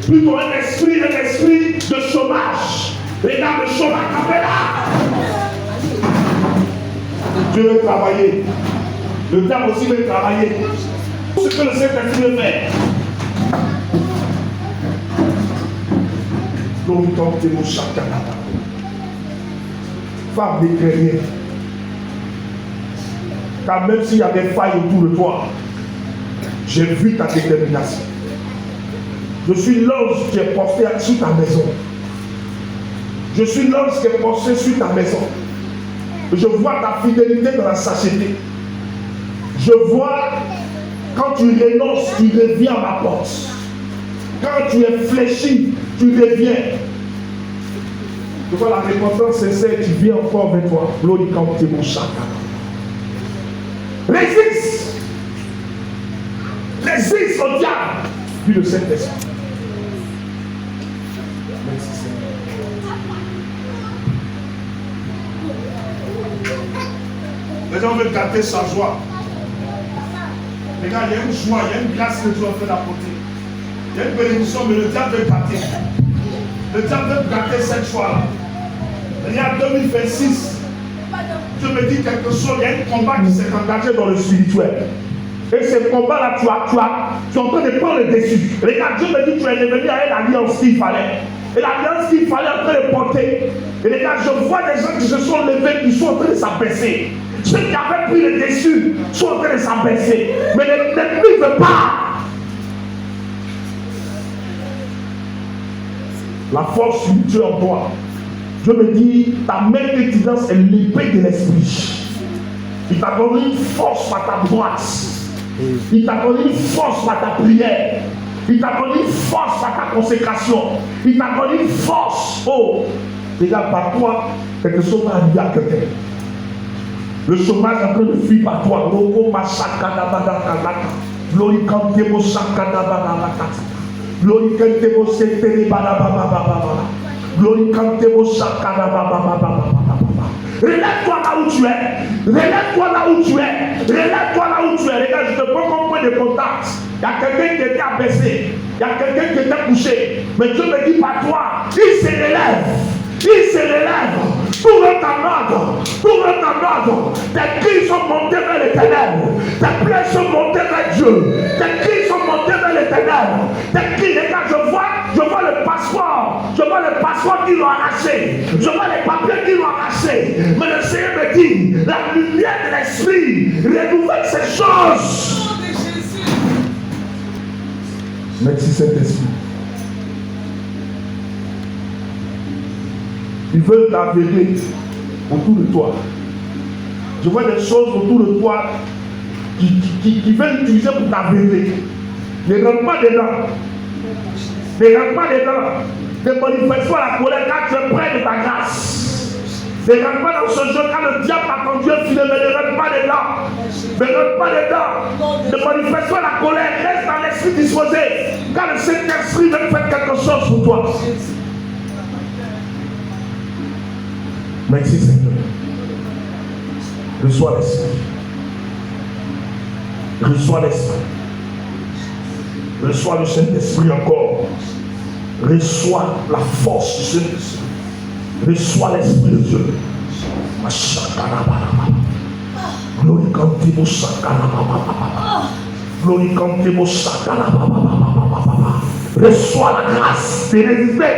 Plutôt un esprit de chômage. Regarde le chômage, appelle-là. Dieu veut travailler. Le diable aussi veut travailler. Tout ce que le Saint-Esprit veut faire. Femme d'éclairée. Car même s'il y a des failles autour de toi, j'ai vu ta détermination. Je suis l'ange qui est porté sur ta maison. Je suis l'ange qui est porté sur ta maison. Je vois ta fidélité dans la sachété. Je vois quand tu renonces, tu reviens à ma porte. Quand tu es fléchi, tu reviens. Je vois la repentance sincère, tu viens encore vers toi. Glorifiant mon chacun. Résiste. Résiste au diable. Puis le Saint-Esprit. Merci Seigneur. Les gens veulent gâter sa joie. Regarde, il y a une joie, il y a une grâce que Dieu a fait d'apporter. Il y a une bénédiction, mais le diable veut gâter. Le diable veut gâter cette joie-là. Regarde 2026. Dieu me dit quelque chose, il y a un combat qui s'est engagé dans le spirituel. Et ce combat-là, tu es en train de prendre le dessus. Regarde, Dieu me dit que tu es devenu à l'alliance qu'il fallait. Et l'alliance qu'il fallait en train de porter. Et regarde, je vois des gens qui se sont levés, qui sont en train de s'abaisser. Ceux qui avaient pris le dessus sont en train de s'abaisser. Mais l'ennemi ne veut pas. La force spirituelle en toi. Dieu me dit, ta main d'étudiance est l'épée de l'esprit. Il t'a donné une force par ta droite. Il t'a donné une force par ta prière. Il t'a donné une force par ta consécration. Il t'a donné une force. Oh, regarde, par toi, quelque chose va arriver à quelqu'un. Le chômage est en train de fuir par toi. Logo Machakadabadakadaka. Gloricantemo Sakadabadakadaka. Gloricantemo Setelebadabababababa. Gloricantemo Sakadabababababa. Relève-toi là où tu es. Relève-toi là où tu es. Relève-toi là où tu es. Regarde, je te prends comme point de contact. Il y a quelqu'un qui était abaissé. Il y a quelqu'un qui était couché. Mais Dieu me dit par toi, il se relève. Il se relève. Pour un ordre. Pour un ordre. Tes cris sont montés vers l'éternel. Tes plaies sont montées vers Dieu. Tes cris sont montés vers l'éternel. Tes cris, regarde, je vois le passeport. Je vois le passeport qui l'ont arraché. Je vois les papiers qui l'ont arraché. Mais le Seigneur me dit, la lumière de l'esprit renouvelle ces choses. Merci Saint-Esprit. Ils veulent t'avéler autour de toi. Je vois des choses autour de toi qui veulent utiliser pour t'avéler. Ne rentre pas dedans. Ne rentre pas dedans. Ne manifeste pas la colère quand tu es près de ta grâce. Ne rentre pas dans ce jeu quand le diable t'a conduit au filet, mais ne rentre pas dedans. Ne rentre pas dedans. Ne manifeste pas la colère. Reste dans l'esprit disposé. Quand le Saint-Esprit veut faire quelque chose pour toi. Merci Seigneur. Reçois l'esprit. Reçois l'esprit. Reçois le Saint-Esprit encore. Reçois la force du Saint-Esprit. Reçois l'esprit de Dieu. Glorifiant reçois la grâce de résister.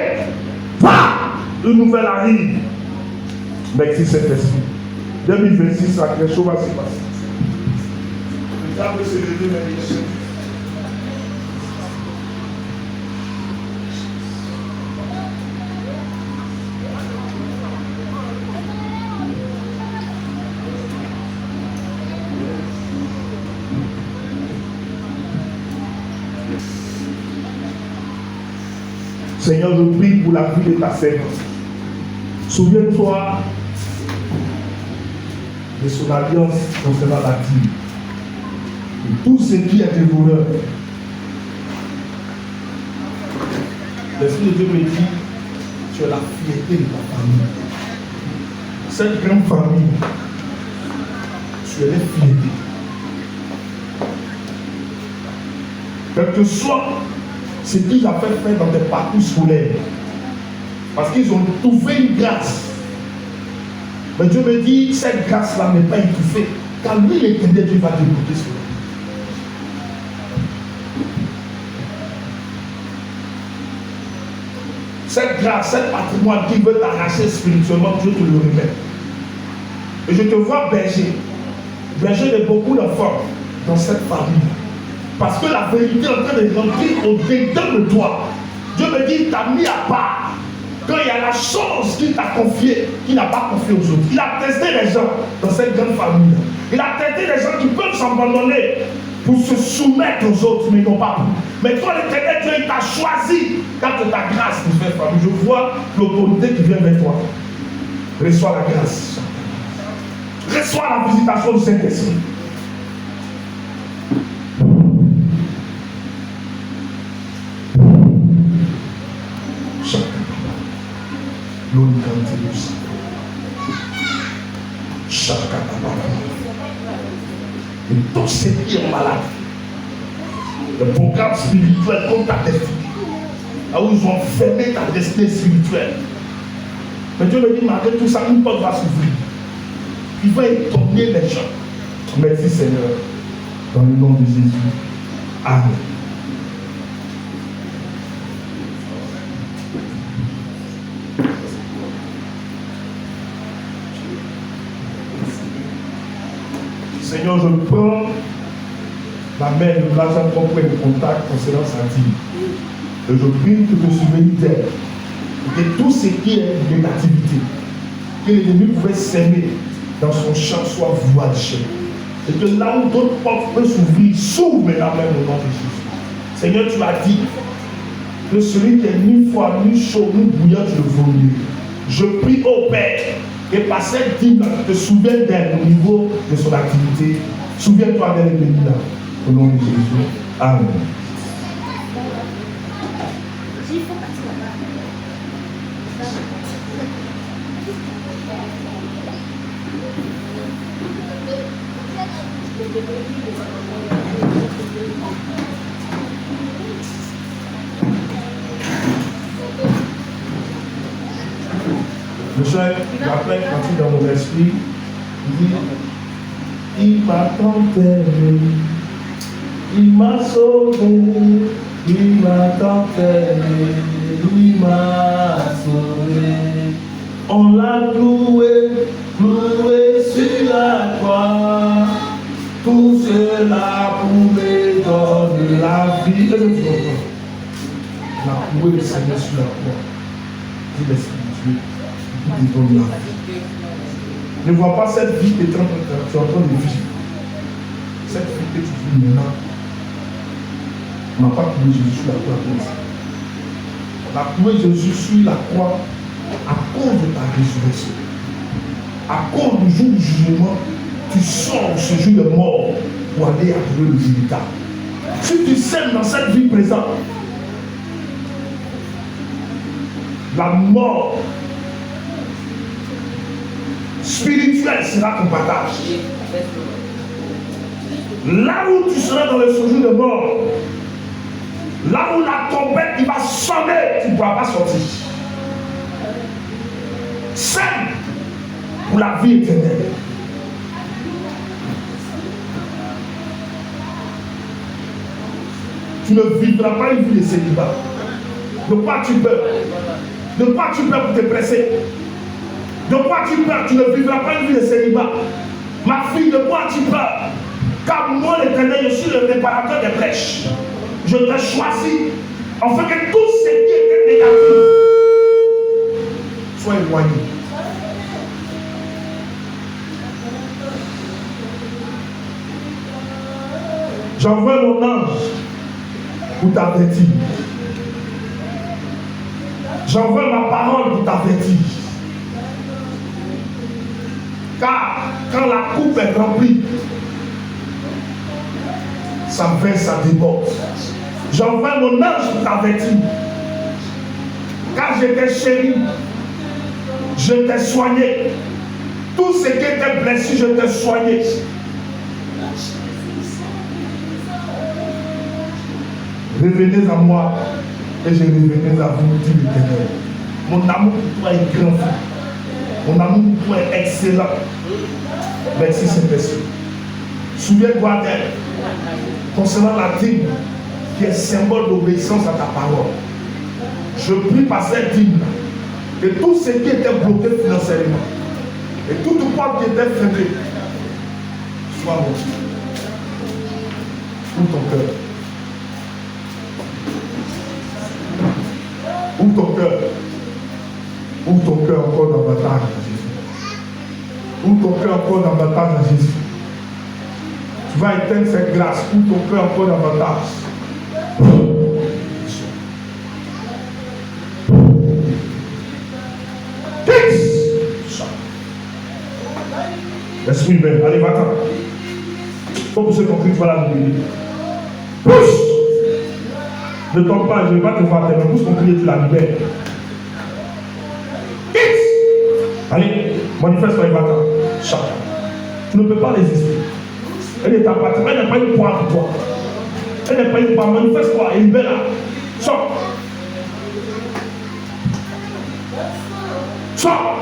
Va, une nouvelle arrive. Merci Saint-Esprit. 2026, là, quelque chose va se passer. Le diable se lever, mais il se Seigneur, je prie pour la vie de ta servante. Souviens-toi de son alliance concernant la vie. Et tout ce qui est dévoreur. L'Esprit de Dieu me dit, tu es la fierté de ta famille. Cette grande famille, tu es la fierté. Quel que soit ce qu'ils avaient fait dans des parcours scolaires. Parce qu'ils ont trouvé une grâce. Mais Dieu me dit, cette grâce-là n'est pas étouffée. Car lui, l'Éternel, Dieu va débloquer cela. Cette grâce, cet patrimoine qui veut t'arracher spirituellement, Dieu te le remet. Et je te vois berger de beaucoup d'enfants dans cette famille. Parce que la vérité est en train de rentrer au-dedans de toi. Dieu me dit, il t'a mis à part. Quand il y a la chose qu'il t'a confiée, qu'il n'a pas confiée aux autres. Il a testé les gens dans cette grande famille. Il a testé les gens qui peuvent s'abandonner pour se soumettre aux autres, mais ils n'ont pas pu. Mais toi, l'Éternel Dieu, il t'a choisi dans ta grâce pour faire famille. Je vois l'autorité qui vient vers toi. Reçois la grâce. Reçois la visitation du Saint-Esprit. Et tous ceux qui sont malades, le programme spirituel comme ta destinée, là où ils ont fermé ta destinée spirituelle. Mais Dieu me dit, malgré tout ça, une porte va s'ouvrir. Il va étonner les gens. Merci Seigneur. Dans le nom de Jésus. Amen. Seigneur, je prends la main de l'argent propre et de contact concernant sa vie. Et je prie que tu te souviennes d'elle. Et que tout ce qui est négativité, que l'ennemi pouvait s'aimer dans son champ, soit voile. Et que là où d'autres portes peuvent s'ouvrir, s'ouvre maintenant même au nom de Jésus. Seigneur, tu as dit que celui qui est ni froid, ni chaud, ni bouillant, tu le vaux mieux. Je prie au Père. Et par cette dîme, tu te souviens d'elle au niveau de son activité. Souviens-toi d'elle et bénis-la. Au nom de Jésus. Amen. Le chef, j'appelle quand dans mon esprit, il dit, il m'a tant aimé, il m'a sauvé, il m'a tant aimé, il m'a sauvé. On l'a cloué sur la croix, tout cela pouvait donner la vie. On a cloué le Seigneur sur la croix. Dis l'Esprit de Dieu. Ne vois pas cette vie que tu es en train de vivre. Cette vie que tu vis maintenant. On n'a pas cloué Jésus sur la croix comme ça. On a cloué Jésus sur la croix à cause de ta résurrection. À cause du jour du jugement, tu sors de ce jour de mort pour aller adorer le véritable. Si tu sèmes dans cette vie présente, la mort spirituel sera ton partage. Là où tu seras dans le séjour de mort, là où la trompette qui va sonner, tu ne pourras pas sortir. Sème pour la vie éternelle. Tu ne vivras pas une vie de célibat. De quoi tu peur? De quoi tu peur pour te presser? De quoi tu peurs? Tu ne vivras pas une vie de célibat. Ma fille, de quoi tu peurs? Car moi, l'Éternel, je suis le réparateur des brèches. Je t'ai choisi afin que tout ce qui était négatif soit éloigné. J'envoie mon ange pour t'avertir. J'envoie ma parole pour t'avertir. Car quand la coupe est remplie, ça verse, ça déborde. J'envoie mon ange pour t'avertir. Car je t'ai chéri, je t'ai soigné. Tout ce qui était blessé, je t'ai soigné. Revenez à moi Et je revenais à vous, dit l'Éternel. Mon amour pour toi est grand. Mon amour pour toi est excellent. Merci Saint-Esprit. Souviens-toi d'elle. Concernant la dîme, qui est symbole d'obéissance à ta parole. Je prie par cette dîme que tout ce qui était bloqué financièrement et toute porte qui était fermée soit retiré. Ouvre ton cœur. Ouvre ton cœur. Ouvre ton cœur encore davantage à Jésus. Ouvre ton cœur encore davantage à Jésus. Tu vas éteindre cette grâce. Ouvre ton cœur encore davantage. L'esprit même, allez, va-t'en. Faut pousser ton cri, tu vas la libérer. Pousse! Ne tombe pas, je ne vais pas te voir, mais pousse ton cri et tu la libères. Allez, manifeste-toi et va-t'en. Chacun. Tu ne peux pas résister. Elle est ta patrie, elle n'est pas une poire pour toi. Elle n'est pas une poire, manifeste-toi et libère-la. Sors. Sors.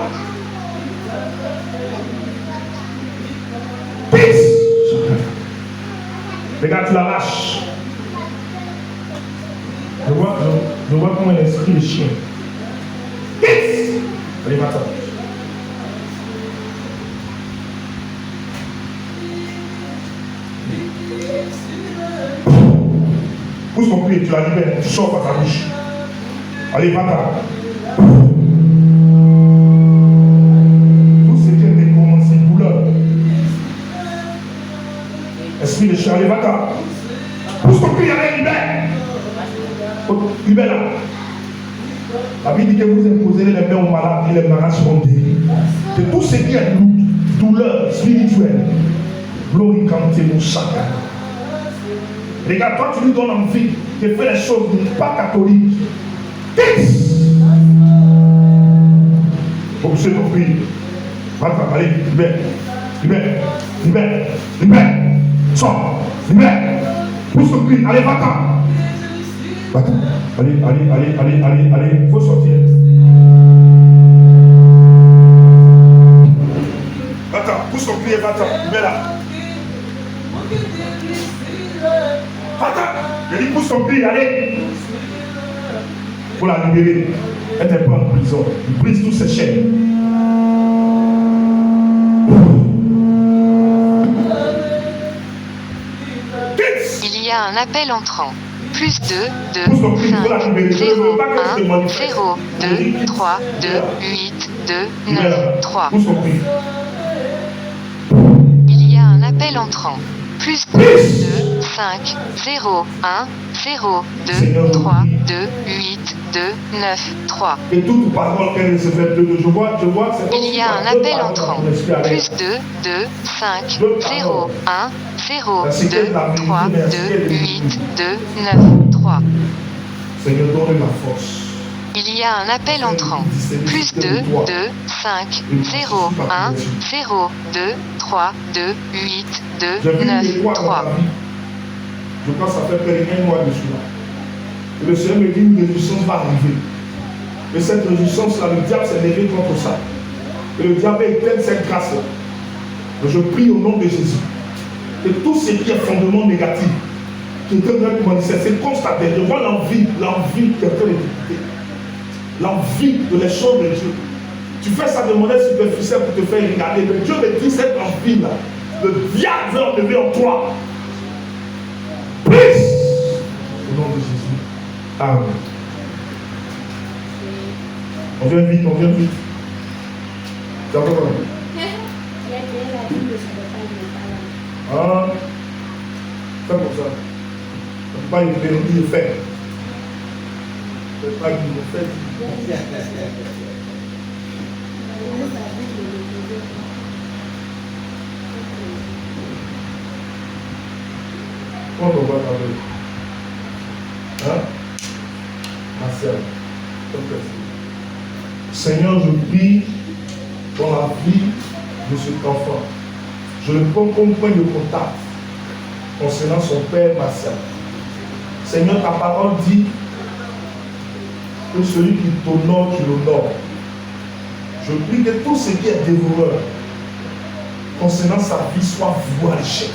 Peace. Regarde, tu la lâches. Je vois comment elle inscrit le chien. Peace. Allez, va-t'en. Pousse ton pied, tu la libères, tu sors par ta bouche. Allez, va-t'en. Tout ce qui est décommandé, c'est douleur. Esprit de chien, allez, va-t'en. Pousse ton pied, allez, libère. Libère-la. La Bible dit que vous imposez les mains aux malades et les malades seront guéris. De tout ce qui est douleur spirituelle, glorie quand tu es mon chacun. Regarde, toi tu lui donnes envie de faire les choses pas catholiques. Pour pousser ton prix. Va-t'en, allez, libère, libère, libère, libère. Sors, libère. Pousse ton prix, allez, va-t'en. Va-t'en. Allez, allez, allez, allez, allez, allez, il faut sortir. Va-t'en, pousse ton prix et va-t'en, libère-la. Va-t'en. Je dis pousse ton pied, allez. Pour la libérer. Elle n'est pas en prison. Il brise tous ses chaînes. Il y a un appel entrant. Plus 2, 2, 5, 0, 1, 0, 2, 3, 2, 8, 2, 9, 3. Il y a un appel entrant. Plus 2, 2, 5, 0, 1, 0, 2, 3, 2, 8, 2, 9, 3. Et toute parole qu'elle recevait de je vois, il y a un appel entrant. Plus 2, 2, 5, 0, 1, 0, 2, 3, 2, 8, 2, 9, 3. Seigneur, donne la force. Il y a un appel entrant. Plus 2, 2, 5, 0, 1, 0, 2, 3, 2, 8, 2, 9, 3. Je pense que ça fait près de 1 mois dessus là. Et le Seigneur me dit une résistance va arriver. Et cette résistance là, le diable s'est levé contre ça. Et le diable éteint cette grâce là. Je prie au nom de Jésus. Que tout ce qui est fondement négatif, qui est en train de manifester, constater, je vois l'envie qui est en train d'écouter. L'envie de les choses de Dieu. Tu fais ça de manière superficielle pour te faire regarder. Mais Dieu me dit cette envie-là. Le diable veut enlever en toi. Please. Au nom de Jésus. Amen. On vient vite, on vient vite. D'accord. Ah. Fais comme ça. On ne peut pas y faire. C'est pas qu'il me fait. Comment on va parler? Hein? Marcel, Seigneur, je prie dans la vie de cet enfant. Je le prends comme point de contact concernant son père Marcel. Seigneur, ta parole dit que celui qui t'honore, tu l'honores. Je prie que tout ce qui est dévoreur concernant sa vie soit voué à l'échec.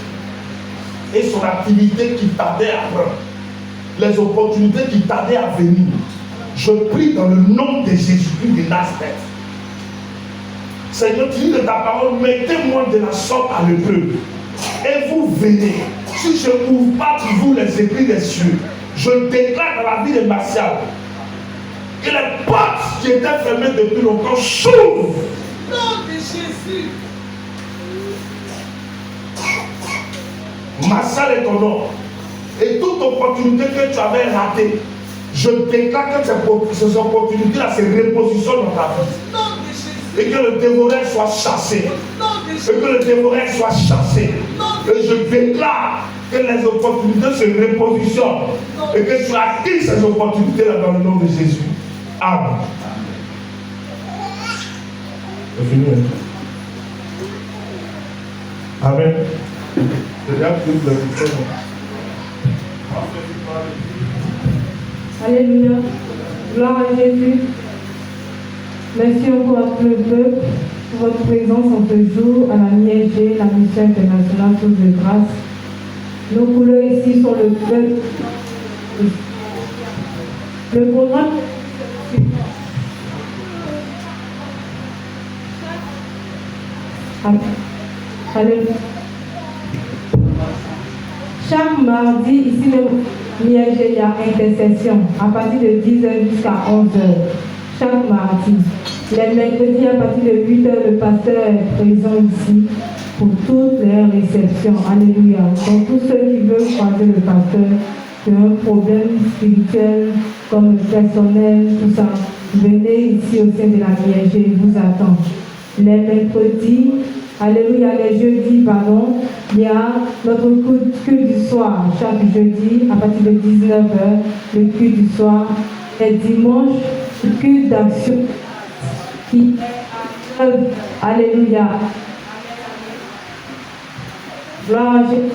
Et son activité qui tardait à prendre, les opportunités qui tardaient à venir, je prie dans le nom de Jésus-Christ de Nazareth. Seigneur, tu dis de ta parole, mettez-moi de la sorte à l'épreuve. Et vous venez. Si je n'ouvre pas pour vous les écrits des cieux, je déclare dans la vie de Martial que les portes qui étaient fermées depuis longtemps s'ouvrent. Nom de Jésus. Martial est ton nom. Et toute opportunité que tu avais ratée, je déclare que ces opportunités-là se repositionnent dans ta vie. Nom de Jésus. Et que le dévoreur soit chassé. Nom de Jésus. Et que le dévoreur soit chassé. Et je déclare que les opportunités se repositionnent. Et que tu acquises ces opportunités-là dans le nom de Jésus. Amen. C'est fini. Amen. Alléluia. Gloire à Jésus. Merci encore à tout le peuple pour votre présence en ce jour à la MISG, la mission internationale Source de grâce. Nos couleurs ici sont le peuple. Le programme. Alléluia. Chaque mardi, ici le MISG, il y a intercession à partir de 10h jusqu'à 11h. Chaque mardi. Les mercredis, à partir de 8h, le pasteur est présent ici pour toutes les réceptions. Alléluia. Donc, tous ceux qui veulent croiser le pasteur, qui ont un problème spirituel, comme le personnel, tout ça, venez ici au sein de la MISG, il vous attend. Les mercredis, alléluia, les jeudis, pardon, il y a notre culte du soir, chaque jeudi, à partir de 19h, le culte du soir. Et dimanche, le culte d'action qui alléluia. Gloire à Jésus.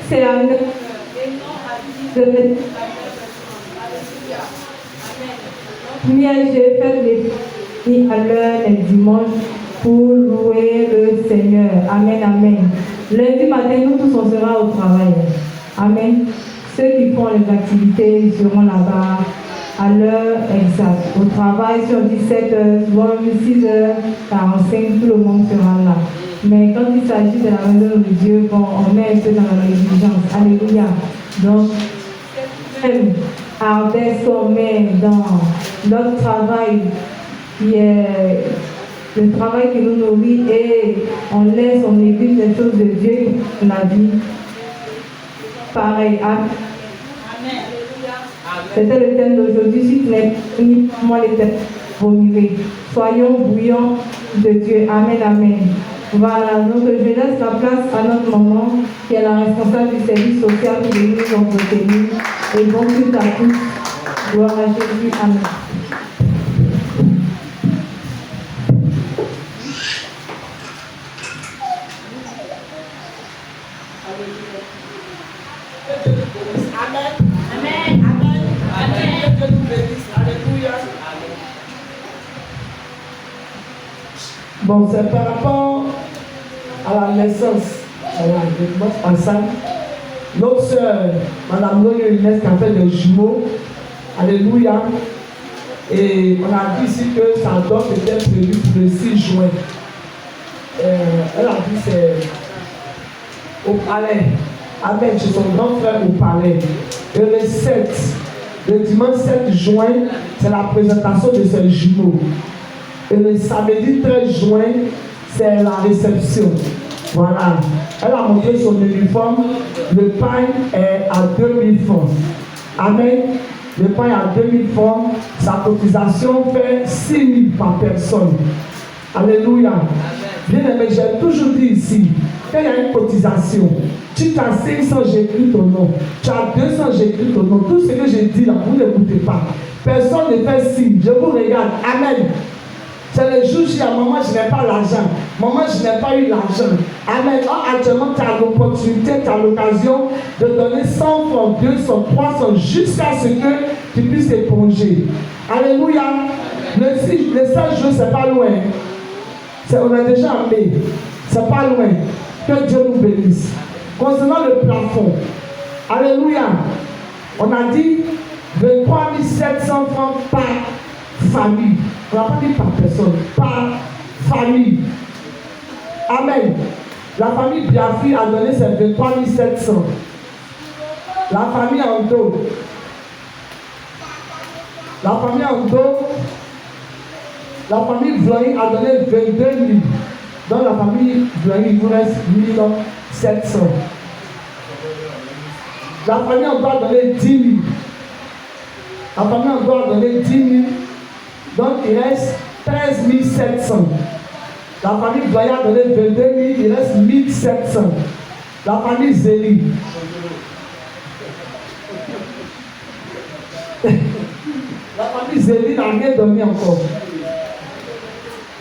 C'est à nous de j'ai fait les à l'heure les dimanches pour louer le Seigneur. Amen, amen. Lundi matin, nous tous on sera au travail. Amen. Ceux qui font les activités seront là-bas à l'heure exacte. Au travail, sur 17h, 6h45, tout le monde sera là. Mais quand il s'agit de la maison de Dieu, bon, on est un peu dans la négligence. Alléluia. Donc, même ardesse qu'on met dans notre travail, qui est le travail qui nous nourrit, et on laisse, on néglige les choses de Dieu dans la vie. Pareil. Amen. C'était le thème d'aujourd'hui. Si tu n'es pas ni moi les thèmes, vomirez. Soyons bouillants de Dieu. Amen, amen. Voilà, donc je laisse la place à notre maman qui est la responsable du service social qui est venue nous entretenir. Et bon culte à tous. Gloire à Jésus. Amen. Bon, c'est par rapport à la naissance de notre ensemble. Notre soeur, Madame Noé Inès, qui a fait des jumeaux. Alléluia. Et on a dit ici que sa dot était prévue pour le 6 juin. Elle a dit c'est au palais. Avec chez son grand frère au palais. Et le dimanche 7 juin, c'est la présentation de ses jumeaux. Et le samedi 13 juin, c'est la réception. Voilà. Elle a montré son uniforme. Le pain est à 2000 francs. Amen. Le pain est à 2000 francs. Sa cotisation fait 6000 par personne. Alléluia. Bien aimé, j'ai toujours dit ici, quand il y a une cotisation, tu as 500, j'écris ton nom. Tu as 200, j'écris ton nom. Tout ce que j'ai dit là, vous n'écoutez pas. Personne ne fait signe. Je vous regarde. Amen. C'est le jour où je dis à maman, je n'ai pas l'argent. Maman, je n'ai pas eu l'argent. Amen. Actuellement, tu as l'opportunité, tu as l'occasion de donner 100 francs, 200, 300, jusqu'à ce que tu puisses éponger. Alléluia. Le 16 jours, c'est pas loin. On est déjà en mai. C'est pas loin. Que Dieu nous bénisse. Concernant le plafond, alléluia. On a dit 23 700 francs par famille. On n'a pas dit par personne, par famille. Amen. La famille Biafri a donné ses 23 700. La famille Ando. La famille Ando. La famille Vloy a donné 22 000. Dans la famille Vloy, il vous reste 1700. La famille Ando a donné 10 000. La famille Ando a donné 10 000. Donc il reste 13 700. La famille Vloy a donné 22 000. Il reste 1700. La famille Zélie. La famille Zélie n'a rien donné encore.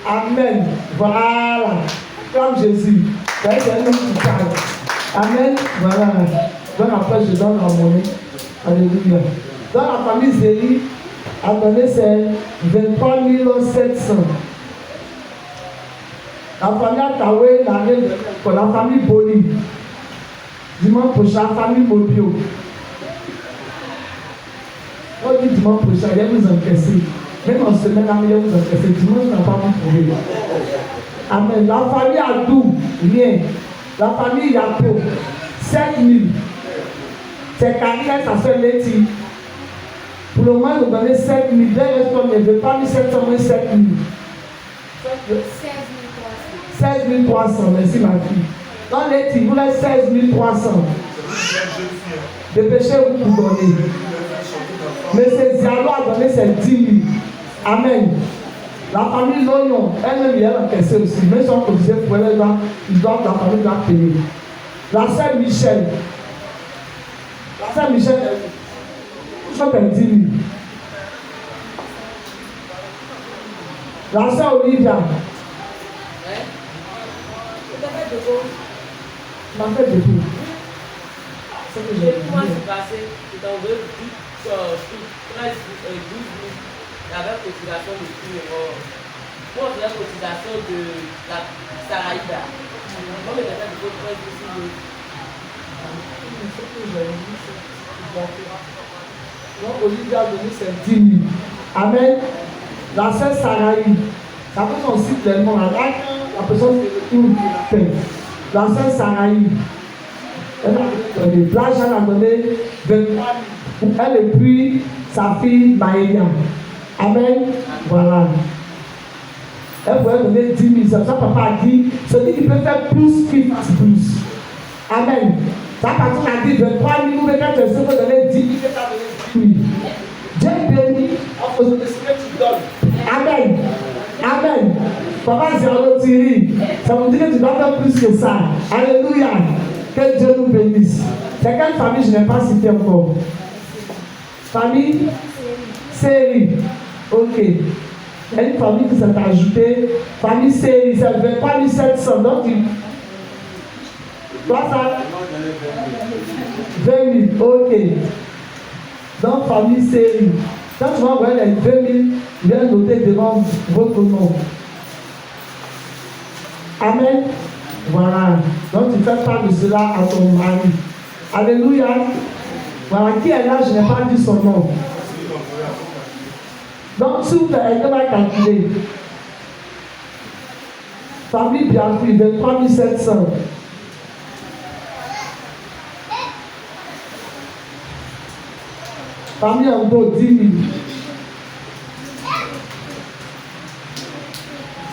Amen. Voilà. Comme Jésus. C'est un homme qui parle. Amen. Voilà. Donc après, je donne la monnaie. Alléluia. Donc la famille Zélie a donné ses 23 700. La famille Atawé n'a rien donné pour la famille Boli. Dimanche prochain, la famille Mobio. On dit dimanche prochain, il va nous encaisser. Même en semaine, il va nous encaisser. Dimanche, on n'a pas vous trouver. Amen. La famille Adou, rien. La famille Yapo, 7 000. C'est Carrière, ça fait Letty. Pour le moment, nous donnons 7 000. D'ailleurs, je ne veux pas mis 700, mais 7 000. 16 300, merci ma fille. Dans Letty, vous avez 16 300. Dépêchez-vous pour donner. Mais c'est Zialo a donné ses 10 000. Amen. La famille Loyon, elle-même, elle a encaissé aussi. Mais son cotisé pour elle, la famille doit payer. La sœur Michel. La sœur Michel, je crois qu'elle 10 000. La sœur Olivia. Ma fait de tout. C'est que j'ai moi, c'est passé, c'est enlevé 13, 12 000. Il y avait cotisation de tout le monde. Moi, c'est la cotisation de la Saraïda. Moi, je vais faire du 13 000. Donc, Olivia a donné ses 10 000. Amen. La sœur Saraï, ça peut son site tellement la personne fait une paix. La sœur Saraï, elle a donné. L'argent a donné 23 000. Elle et puis sa fille Maëlia. Amen. Voilà. Elle pouvait donner 10 000. C'est ça papa a dit. Celui qui peut faire plus, qu'il fasse plus. Amen. Ça personne a dit 23 000. Ou peut-être que tu peux donner 10 000. Tu peux donner 10 000. Dieu bénit en faisant de ce que tu donnes. Amen. Amen. Papa Zialo Thierry, ça veut dire que tu dois faire plus que ça. Alléluia. Que Dieu nous bénisse. C'est quelle famille je n'ai pas cité encore? Famille Série. Ok. Il y a une famille qui s'est ajoutée. Famille Série, c'est 23 700. Donc, toi, ça 20 000. Ok. Donc, famille Série. Quand tu vas voir les 2 000, viens noter devant votre nom. Amen. Voilà. Donc, tu fais part de cela à ton mari. Alléluia. Voilà. Qui est là? Je n'ai pas dit son nom. Donc, s'il vous plaît, elle va calculer. Famille Biafri, 23 700. Famille Ando, 10 000.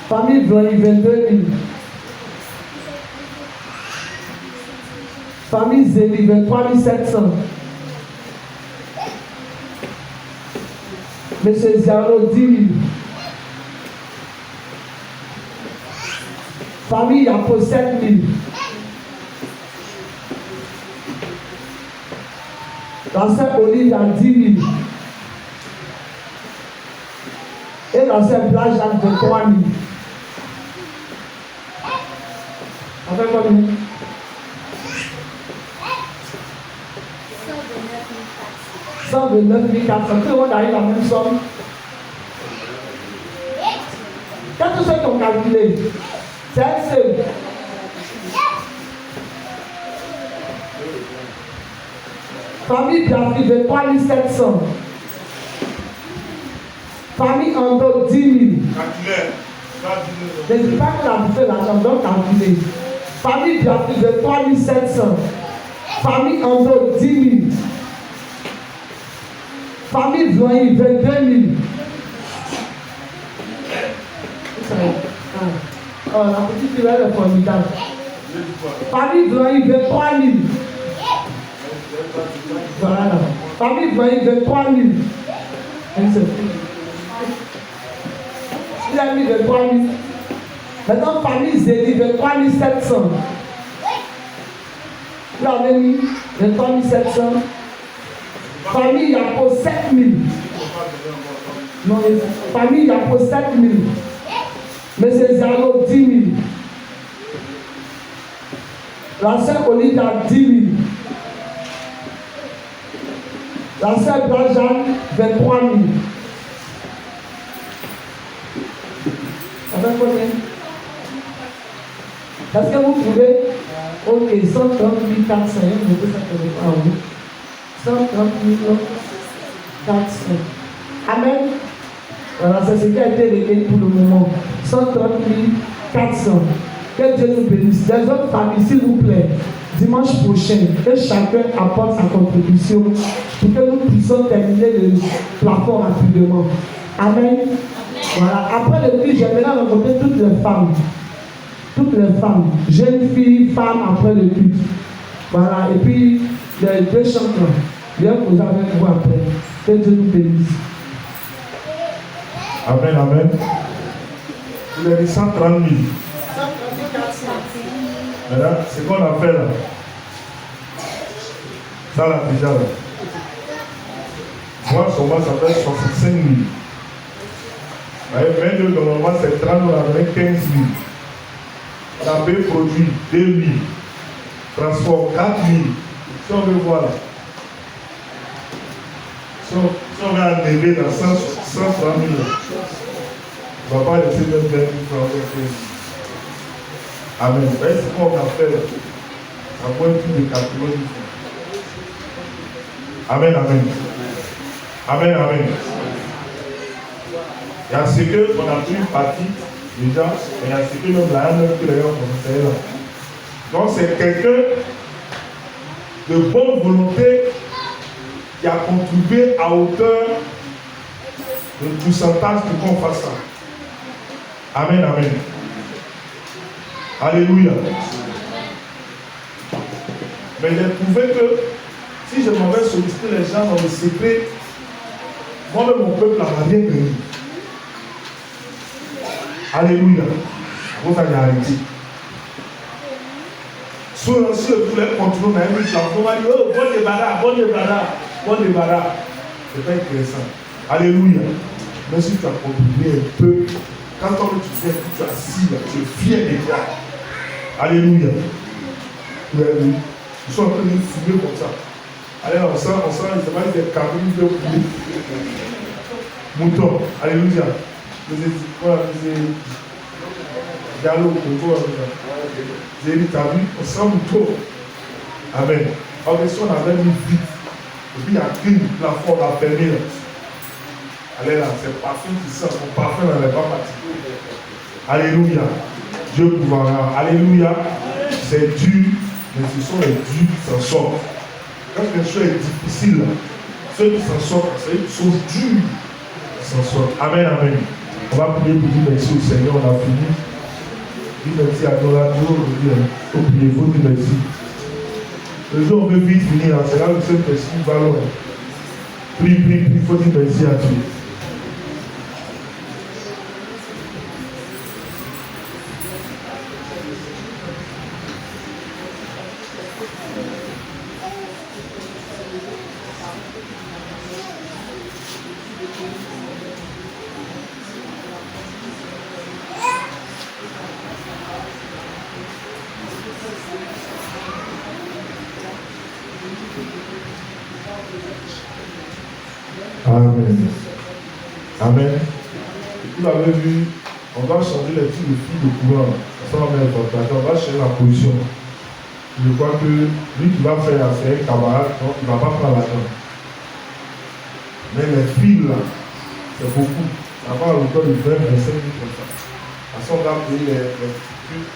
Famille Vloy, 22 000. Famille Zélie, 23 700. Monsieur Zialo, 10 000. Famille Yapo, 7 000. La sœur Olivia, 10 000. Et la sœur Blajan, 23 000. Ça fait combien? 129 400. Tout le monde a eu la même somme. Quand tous ceux qui ont calculé, c'est un seul. Famille Biafri de 3 700. Famille Ando 10 000. Je ne dis pas qu'on a bouffé l'argent, donc calculer. Famille Biafri de 3 700. Famille Ando 10 000. Famille Zoï 22 000. Oh, la petite fille est formidable. Famille Zoï 23 000. Voilà. Famille Zoï 23 000. Il a mis 23 000. Maintenant, famille Zélie 23 700. Il avait mis 23 700. Famille Yapo 7 000. Non, famille Yapo 7 000. Monsieur Zalo 10 000. La sœur Olivia 10 000. La sœur Blanjeanne 23 000. Ça fait combien? Est-ce que vous trouvez? Ok, 130 400. Je peux ça que vous parlez. 130 400. Amen. Voilà, c'est ce qui a été réglé pour le moment. 130 400. Que Dieu nous bénisse. Les autres familles, s'il vous plaît, dimanche prochain, que chacun apporte sa contribution pour que nous puissions terminer le plafond rapidement. Amen. Voilà. Après le culte, j'aimerais rencontrer toutes les femmes. Toutes les femmes, jeunes filles, femmes après le culte. Voilà. Et puis, les deux chanteurs. Viens poser avec vous après. Que Dieu nous bénisse. Amen, amen. Il a dit 130 000. Maintenant, ce qu'on a fait là, ça là déjà là. Moi, sur moi, ça fait 65 000. Mais normalement, c'est 30 000, on a donné 15 000. On a payé produit 2 000. Transport 4 000. Si on veut voir là. Si on va enlever dans 130 000, on ne va pas laisser même 20 000 francs. Amen. Vous voyez ce qu'on a fait là? Ça vaut plus de 80 000 francs. Amen, amen. Amen, amen. Il y a ce qu'on a pris une partie déjà, et il y a ce que même là, même que les gens commencent là. Donc c'est quelqu'un de bonne volonté qui a contribué à hauteur de pourcentage pour qu'on fasse ça. Amen, amen. Alléluia. Mais j'ai trouvé que si je m'avais sollicité les gens dans le secret, moi-même mon peuple n'a rien gagné. Alléluia. Vous allez arrêter. Si je voulais continuer, on a mis on va dire, oh, bon débarras, bon débarras, bon débarras. C'est pas intéressant. Alléluia. Mais si tu as contribué un peu, quand on te dit que tu as assis là, tu es fier de toi. Alléluia. Ils sont en train de fumer comme ça. Allez, on sent, il se passe des cabines de poulet. Mouton. Alléluia. Galop, j'ai dit, t'as vu, on sent mouton. Amen. Alors, si on avait mis vite, et puis il y a qu'une plafond, on a fermé là. Allez là, c'est le parfum qui sort, mon parfum n'allait pas partir. Alléluia. Dieu pourra. Alléluia. C'est dur, mais ce sont les durs qui s'en sortent. Quand quelque chose est difficile, ceux qui s'en sortent, c'est qu'ils sont durs qui s'en sortent. Amen, amen. On va prier pour dire merci au Seigneur, on a fini. Dis merci à Dieu, au prier, vous dites merci. Le jour où on veut vite finir, c'est là où le Saint-Esprit va loin. Prie, il faut dire merci à Dieu. Amen. Vous l'avez vu, on va changer les types de filles de couleur. Ça va mettre on va changer la position. Je crois que lui qui va faire c'est un camarade, donc il ne va pas prendre l'argent. Mais les filles là, c'est beaucoup. Ça va à l'auteur de 20, 25 000 comme ça. À son gars, payer les filles.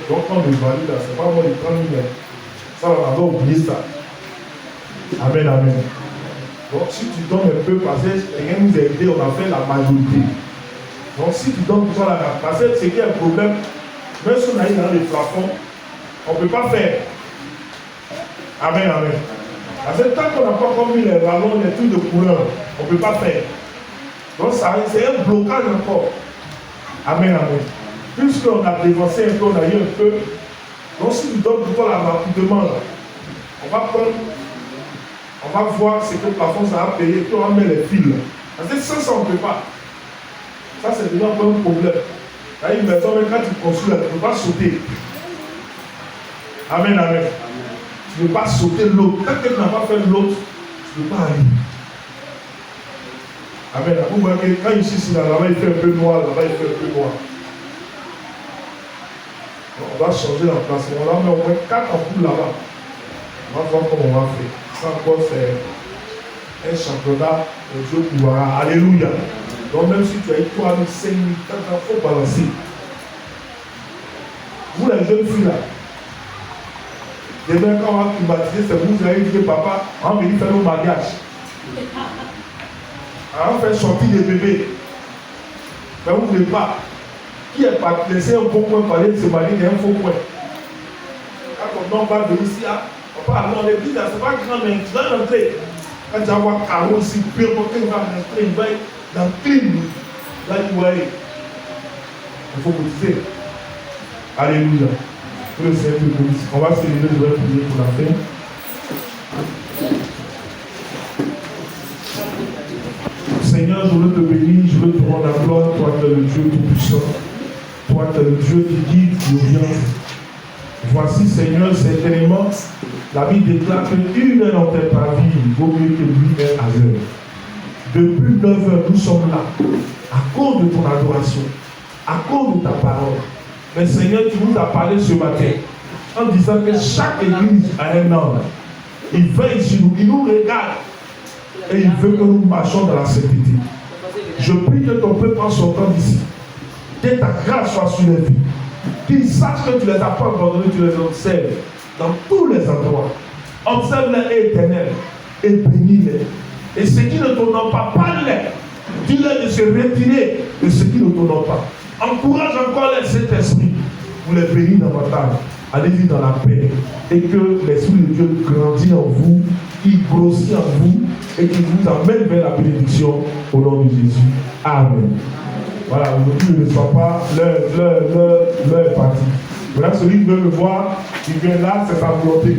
Donc quand on le valide là, c'est pas moi les 30 000. Ça, on va oublier ça. Amen, amen. Donc si tu donnes un peu, parce que rien nous a aidé, on a fait la majorité. Donc si tu donnes tout ça là, parce que c'est qu'il y a un problème, même si on a eu dans les plafonds, on ne peut pas faire. Amen, amen. Parce que tant qu'on n'a pas commis les ballons, les trucs de couleur, on ne peut pas faire. Donc ça, c'est un blocage encore. Amen, amen. Puisqu'on a dévancé un peu, on a eu un peu. Donc si tu donnes tout ça là rapidement, là, on va prendre. On va voir ce que le plafond ça va payer, puis on va mettre les fils. Parce que ça, on ne peut pas. Ça, c'est déjà un problème. Là, une maison, même quand tu construis, tu ne peux pas sauter. Amen, amen. Tu ne peux pas sauter l'autre. Tant que tu n'as pas fait l'autre, tu ne peux pas aller. Amen. Vous voyez que quand ici, là-bas, il fait un peu noir, là-bas, il fait un peu noir. Donc, on va changer l'emplacement. Là, mais au moins 4 ampoules là-bas. On va voir comment on va faire. Ça encore, c'est un championnat de Dieu pouvoir. Alléluia. Donc même si tu as eu 3 000, 5 000, il faut balancer. Vous les jeunes filles là, demain quand on va climatiser, c'est vous allez dire papa, on va venir faire le mariage. On va faire sortir des bébés. Mais vous ne voulez pas. Qui est pas laissé un bon point parler de se marier, il y a un faux point. Quand on va venir ici, dans l'église, c'est pas grand, mais tu vas rentrer. Quand tu vas voir Caro ici, pire, quand il va rentrer, il va dans le crime. Là, il va aller. Il faut cotiser. Alléluia. Que le Seigneur te bénisse. On va se lever, je vais prier pour la fin. Seigneur, je veux te bénir, je veux te rendre la gloire. Toi, tu es le Dieu tout-puissant. Toi, tu es le Dieu qui guide, qui oriente. Voici, Seigneur, certainement, la Bible déclare que 1 heure dans ta vie vaut mieux que 8 heures à l'heure. Depuis 9 heures, nous sommes là, à cause de ton adoration, à cause de ta parole. Mais Seigneur, tu nous as parlé ce matin, en disant que chaque église a un homme. Il veille sur nous, il nous regarde, et il veut que nous marchions dans la sainteté. Je prie que ton peuple prenne son temps d'ici, que ta grâce soit sur les vies. Qu'ils sachent que tu les as pas abandonnés, tu les observes dans tous les endroits. Observe-les éternels et bénis-les. Et ceux qui ne t'honorent pas, parle-les. Dis-leur de se retirer de ceux qui ne t'honorent pas. Encourage encore les Saint-Esprit. Vous les bénis dans votre âme. Allez-y dans la paix. Et que l'Esprit de Dieu grandit en vous, qu'il grossit en vous et qu'il vous amène vers la bénédiction au nom de Jésus. Amen. Voilà, aujourd'hui ne soit pas l'heure est partie. Voilà, celui qui veut me voir, il vient là, c'est sa volonté.